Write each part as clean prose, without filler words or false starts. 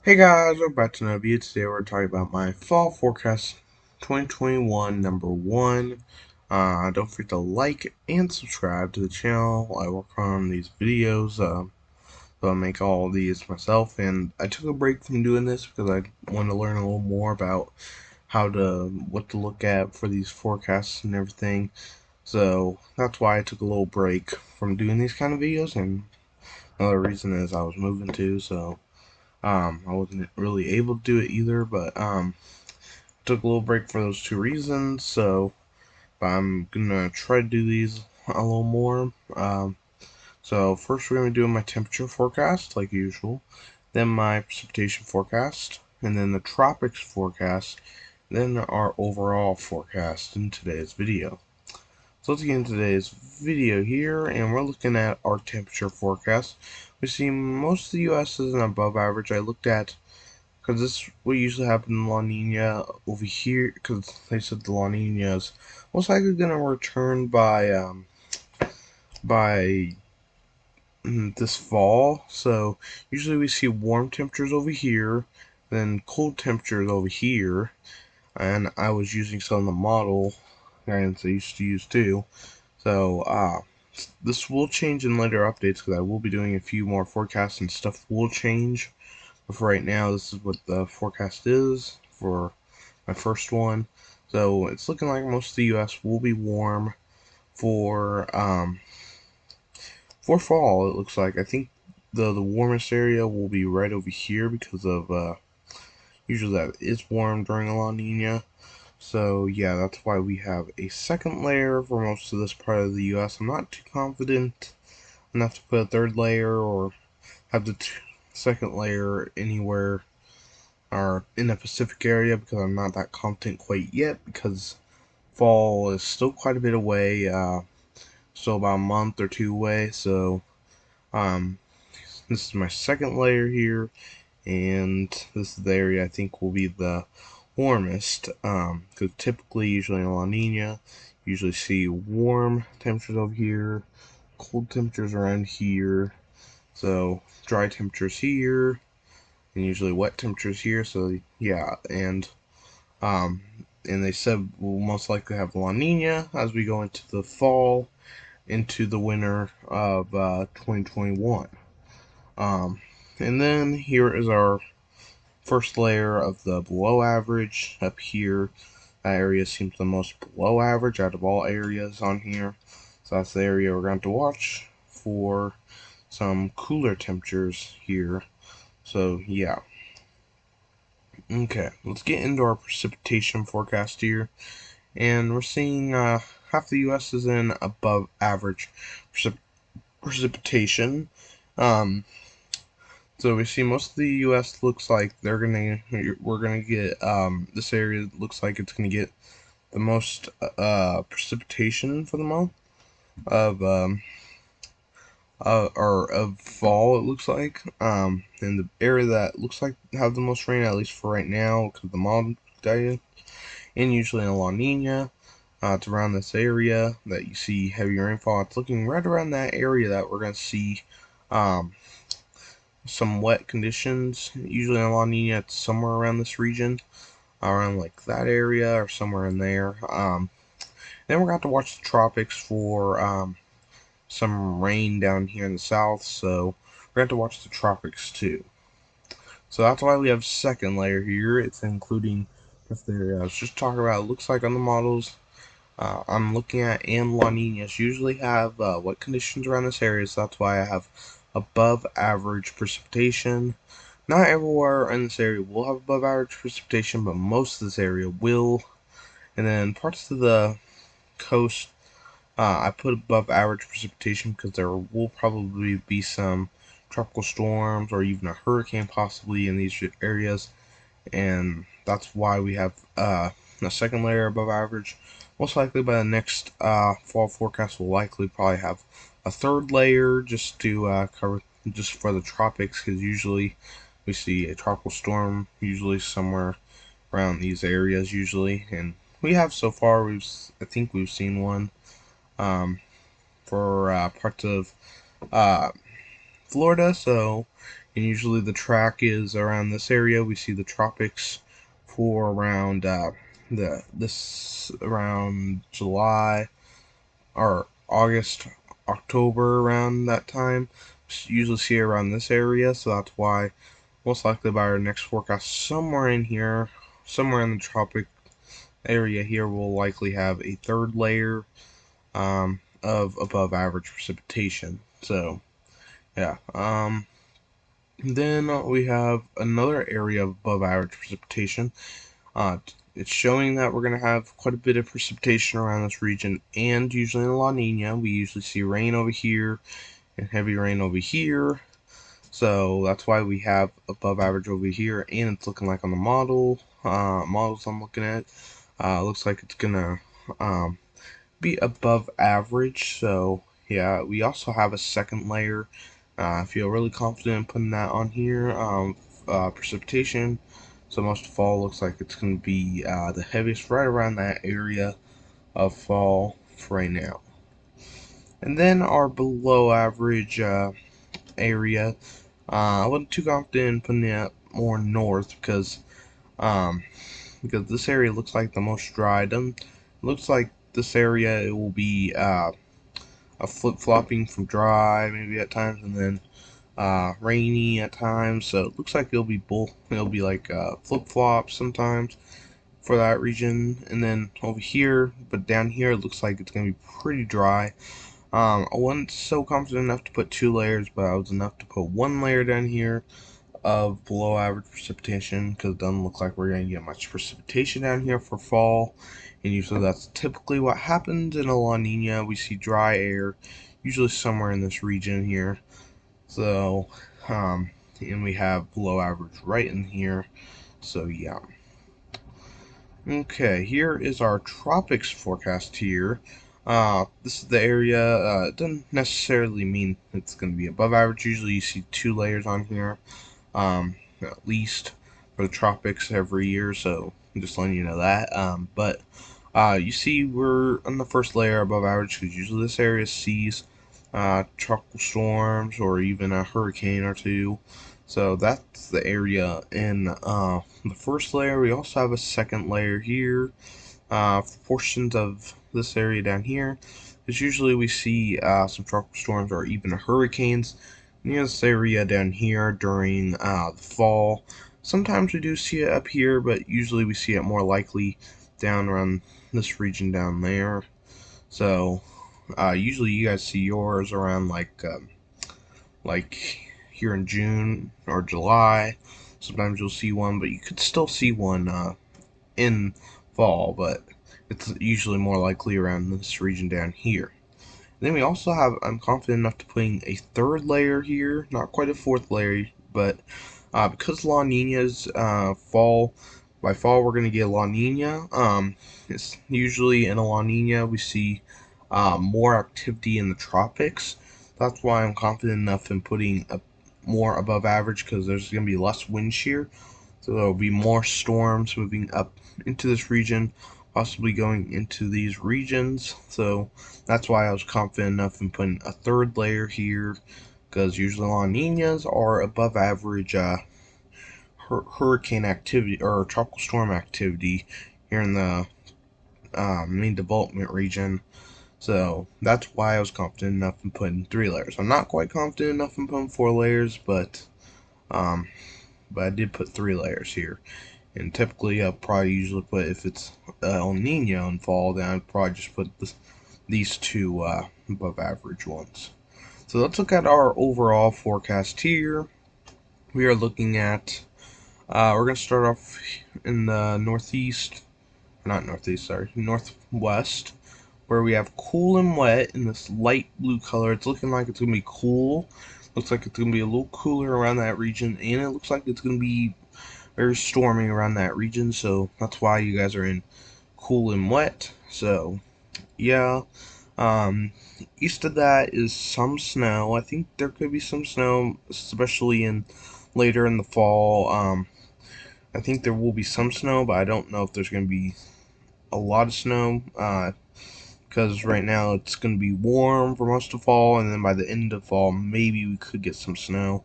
Hey guys, we're back to another video. Today we're talking about my fall forecast 2021 number one. Don't forget to like and subscribe to the channel. I work on these videos, so I make all these myself, and I took a break from doing this because I wanted to learn a little more about what to look at for these forecasts and everything. So that's why I took a little break from doing these kind of videos, and another reason is I was moving too, so I wasn't really able to do it either, but took a little break for those two reasons. So I'm gonna try to do these a little more. So first we're gonna do my temperature forecast like usual, then my precipitation forecast, and then the tropics forecast, then our overall forecast in today's video. So let's get into today's video here, and we're looking at our temperature forecast. We see most of the U.S. is an above average. I looked at because this will usually happen in La Nina over here, because they said the La Nina is most likely going to return by this fall. So usually we see warm temperatures over here, then cold temperatures over here, and I was using some of the model guidance I used to use too. So this will change in later updates because I will be doing a few more forecasts and stuff will change. But for right now, this is what the forecast is for my first one. So it's looking like most of the U.S. will be warm for for fall. It looks like I think the warmest area will be right over here because of usually that is warm during a La Nina. So yeah, that's why we have a second layer for most of this part of the U.S. I'm not too confident enough to put a third layer or have the second layer anywhere or in the Pacific area because I'm not that confident quite yet because fall is still quite a bit away, still about a month or two away. So um, this is my second layer here, and this is the area I think will be the warmest because typically, usually in La Nina, you usually see warm temperatures over here, cold temperatures around here, so dry temperatures here, and usually wet temperatures here. So yeah, um, and they said we'll most likely have La Nina as we go into the fall, into the winter of 2021. Um, and then here is our first layer of the below average up here. That area seems the most below average out of all areas on here. So that's the area we're going to watch for some cooler temperatures here. So yeah. Okay, let's get into our precipitation forecast here. And we're seeing half the U.S. is in above average precipitation. Um, so we see most of the U.S. looks like we're gonna get this area looks like it's gonna get the most precipitation for the month of or of fall. It looks like and the area that looks like have the most rain, at least for right now, because the model guidance, and usually in La Nina. It's around this area that you see heavy rainfall. It's looking right around that area that we're going to see um, some wet conditions. Usually in La Nina, it's somewhere around this region, around like that area or somewhere in there. Then we're going to have to watch the tropics for some rain down here in the south, so we're going to have to watch the tropics too. So that's why we have second layer here. It's including just the area I was just talking about. It looks like on the models I'm looking at, and La Ninas usually have wet conditions around this area, so that's why I have above average precipitation. Not everywhere in this area will have above average precipitation, but most of this area will. And then parts of the coast, I put above average precipitation because there will probably be some tropical storms or even a hurricane possibly in these areas, and that's why we have a second layer above average. Most likely by the next fall forecast, we'll likely probably have a third layer just to cover just for the tropics, because usually we see a tropical storm usually somewhere around these areas usually, and we have so far. I think we've seen one for parts of uh, Florida. So and usually the track is around this area. We see the tropics for around around July or August, October, around that time. Usually see it around this area, so that's why most likely by our next forecast, somewhere in here, somewhere in the tropic area here, we'll likely have a third layer of above average precipitation. So yeah. Then we have another area of above average precipitation. It's showing that we're going to have quite a bit of precipitation around this region, and usually in La Nina, we usually see rain over here and heavy rain over here. So that's why we have above average over here, and it's looking like on the models I'm looking at, looks like it's gonna be above average. So yeah, we also have a second layer. I feel really confident in putting that on here. Precipitation. So most of fall looks like it's going to be the heaviest right around that area of fall for right now. And then our below average area, I wasn't too confident in putting it more north because this area looks like the most dry. It looks like this area it will be a flip-flopping from dry maybe at times, and then rainy at times. So it looks like it'll be both. It'll be like flip-flops sometimes for that region, and then over here, but down here it looks like it's gonna be pretty dry. I wasn't so confident enough to put 2 layers, but I was enough to put 1 layer down here of below average precipitation, because it doesn't look like we're going to get much precipitation down here for fall, and usually that's typically what happens in a La Nina. We see dry air usually somewhere in this region here. So and we have below average right in here. So yeah. Okay, here is our tropics forecast here. This is the area. It doesn't necessarily mean it's going to be above average. Usually you see 2 layers on here, at least for the tropics every year, so I'm just letting you know that. But you see we're on the first layer above average because usually this area sees tropical storms or even a hurricane or two. So that's the area in the first layer. We also have a second layer here. Portions of this area down here, because usually we see some tropical storms or even hurricanes near this area down here during the fall. Sometimes we do see it up here, but usually we see it more likely down around this region down there. So usually you guys see yours around like here in June or July. Sometimes you'll see one, but you could still see one in fall, but it's usually more likely around this region down here. And then we also have, I'm confident enough to putting a third layer here, not quite a fourth layer, but because La Nina's fall, by fall we're going to get La Nina. It's usually in a La Nina we see more activity in the tropics. That's why I'm confident enough in putting a more above average, because there's going to be less wind shear. So there will be more storms moving up into this region, possibly going into these regions. So that's why I was confident enough in putting a third layer here, because usually La Ninas are above average hurricane activity or tropical storm activity here in the main development region. So that's why I was confident enough in putting 3 layers. I'm not quite confident enough in putting 4 layers, um, but I did put 3 layers here. And typically I'll probably usually put, if it's El Nino in fall, then I'd probably just put these 2 above average ones. So let's look at our overall forecast here. We are looking at, we're going to start off in the northeast, not northeast, sorry, northwest, where we have cool and wet in this light blue color. It's looking like it's going to be cool. Looks like it's going to be a little cooler around that region, and it looks like it's going to be very stormy around that region, so that's why you guys are in cool and wet. So yeah, east of that is some snow. I think there could be some snow, especially in later in the fall. I think there will be some snow, but I don't know if there's going to be a lot of snow, because right now it's going to be warm for most of fall, and then by the end of fall maybe we could get some snow.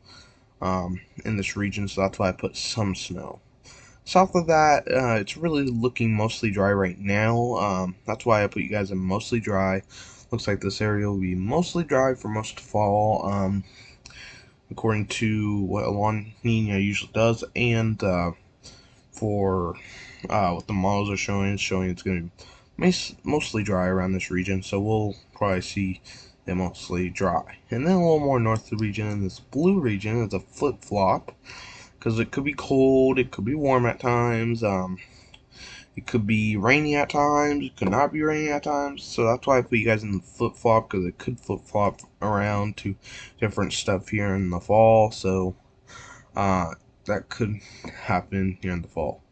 in this region, so that's why I put some snow. South of that, it's really looking mostly dry right now. That's why I put you guys in mostly dry. Looks like this area will be mostly dry for most of fall, according to what a La Nina usually does, and for what the models are showing, it's showing it's going to be mostly dry around this region, so we'll probably see it mostly dry. And then a little more north of the region, in this blue region, is a flip-flop, because it could be cold, it could be warm at times, it could be rainy at times, it could not be rainy at times, so that's why I put you guys in the flip-flop, because it could flip-flop around to different stuff here in the fall, so that could happen here in the fall.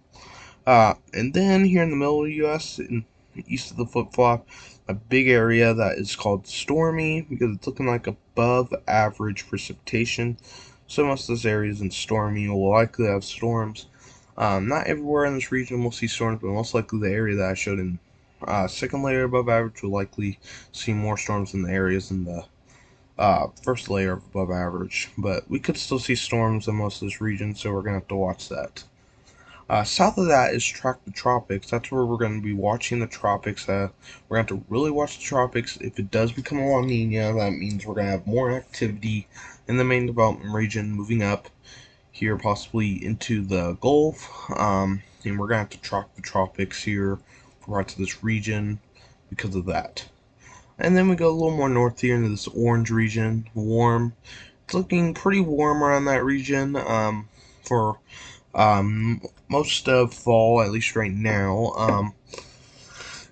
And then here in the middle of the U.S., in east of the flip-flop, a big area that is called stormy because it's looking like above average precipitation. So most of this area is in stormy. We'll likely have storms. Not everywhere in this region will see storms, but most likely the area that I showed in second layer above average will likely see more storms than the areas in the first layer of above average. But we could still see storms in most of this region, so we're going to have to watch that. South of that is track the tropics. That's where we're going to be watching the tropics. We're going to have to really watch the tropics. If it does become a La Nina, that means we're going to have more activity in the main development region, moving up here, possibly into the Gulf. And we're going to have to track the tropics here for parts of this region because of that. And then we go a little more north here into this orange region, warm. It's looking pretty warm around that region for most of fall, at least right now.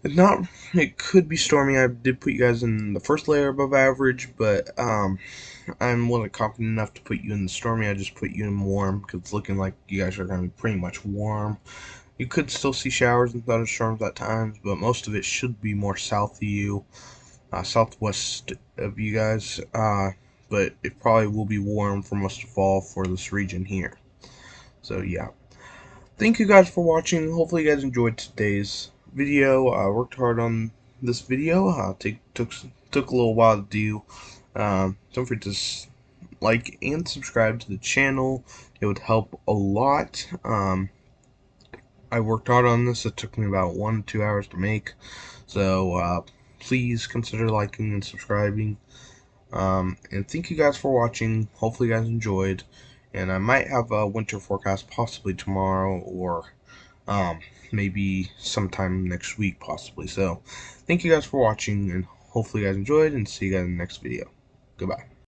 It's not. It could be stormy. I did put you guys in the first layer above average, but I'm wasn't confident enough to put you in the stormy. I just put you in warm because it's looking like you guys are going to be pretty much warm. You could still see showers and thunderstorms at times, but most of it should be more south of you, southwest of you guys. But it probably will be warm for most of fall for this region here. So yeah. Thank you guys for watching. Hopefully you guys enjoyed today's video. I worked hard on this video. Took a little while to do. Don't forget to like and subscribe to the channel. It would help a lot. I worked hard on this. It took me about 1 to 2 hours to make. So please consider liking and subscribing. And thank you guys for watching. Hopefully you guys enjoyed. And I might have a winter forecast possibly tomorrow or maybe sometime next week possibly. So thank you guys for watching, and hopefully you guys enjoyed, and see you guys in the next video. Goodbye.